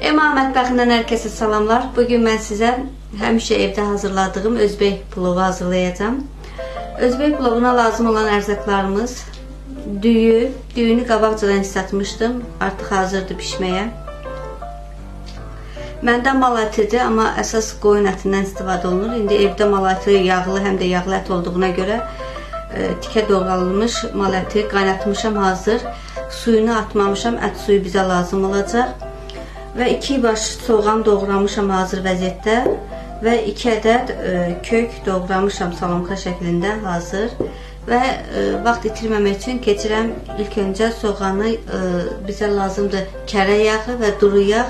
Ema mətbəxindən hər kəsə salamlar. Bugün mən sizə həmişə evdə hazırladığım özbək plovu hazırlayacağım. Özbək plovuna lazım olan ərzaqlarımız düyü. Düyünü qabaqcadan islatmışdım. Artıq hazırdır pişməyə. Məndə mal ətidir, amma əsas qoyun ətindən istifadə olunur. İndi evdə mal əti yağlı, həm də yağlı ət olduğuna görə tikə doğralmış mal əti qaynatmışam hazır. Suyunu atmamışam, ət suyu bizə lazım olacaq. Və 2 baş soğan doğramışam hazır vəziyyətdə. Və 2 ədəd kök doğramışam salomka şəklində hazır. Və vaxt itirməmək üçün keçirəm ilk öncə soğanı bizə lazımdır kərə yağı və duru yağ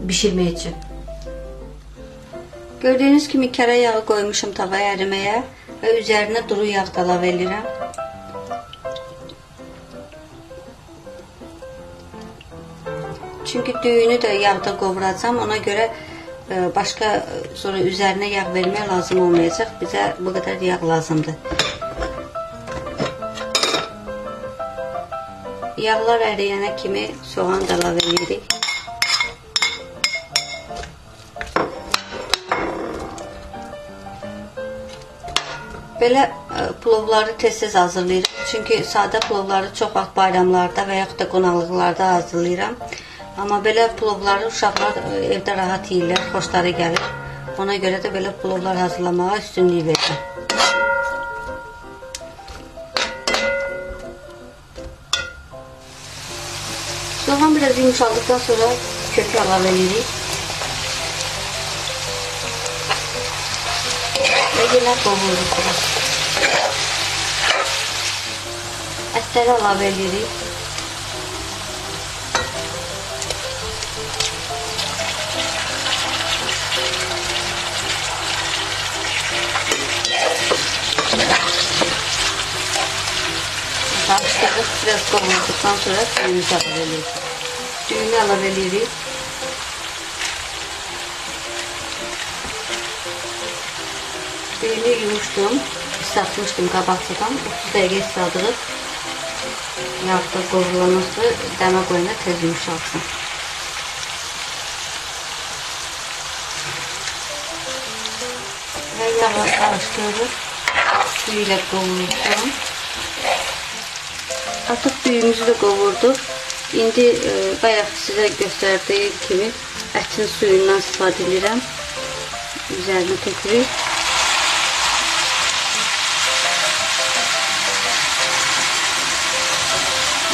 bişirmək üçün. Gördüyünüz kimi kərə yağı qoymuşam tavaya əriməyə və üzərinə duru yağ da əlavə edirəm. Çünki düyünü də yağda qovuracam, ona görə başqa sonra üzərinə yağ vermək lazım olmayacaq. Bizə bu qədər yağ lazımdır. Yağlar əriyənə kimi soğan da əlavə edirik. Belə plovları tez-tez hazırlayıram. Çünki sadə plovları çox vaxt bayramlarda və yaxud da qonaqlıqlarda hazırlayıram. Amma belə plovları uşaqlar evdə rahat yeyirlər, xoşları gəlir. Ona görə də belə plovlar hazırlamağa üstünlük verirəm. Soğan biraz yumuşaldıktan sonra kökü əlavə edirik. Və yenə qovururuq. Ətləri əlavə edirik. Karışdırıb biraz qovurdukdan sonra düyünü əlavə edirik. Düyünü əlavə edirik. Düyünü yumuşdum, ıslatmışdım qabaqcadan. 30 dəqiqə ısladırıq. Yağda qovrulanırsa dəmə qoyuna tez yumuşalsın. Və yağı qarışdırırıq. Suyu ilə qovurursun. Artıq düyümüzü də qovurduq. İndi bayaq sizə göstərdiyim kimi ətin suyundan istifadə edirəm. Üzərinə tökürük.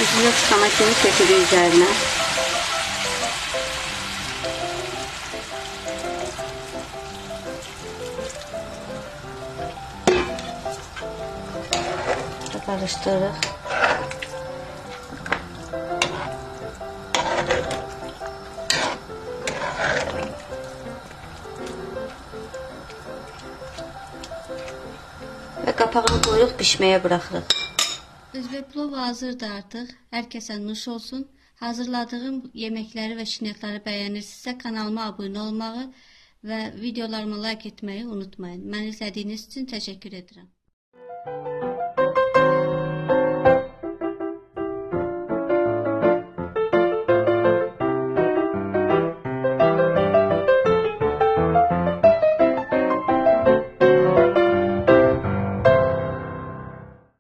Üzünə çıxana kimi tökürük üzərinə. Qarışdırırıq. Və qapağını qoyuruq, pişməyə buraxırıq. Özbək plovu hazırdır artıq. Hər kəsə nuş olsun. Hazırladığım yeməkləri və şinyatları bəyənirsinizsə kanalıma abunə olmağı və videolarıma like etməyi unutmayın. Məni izlədiyiniz üçün təşəkkür edirəm.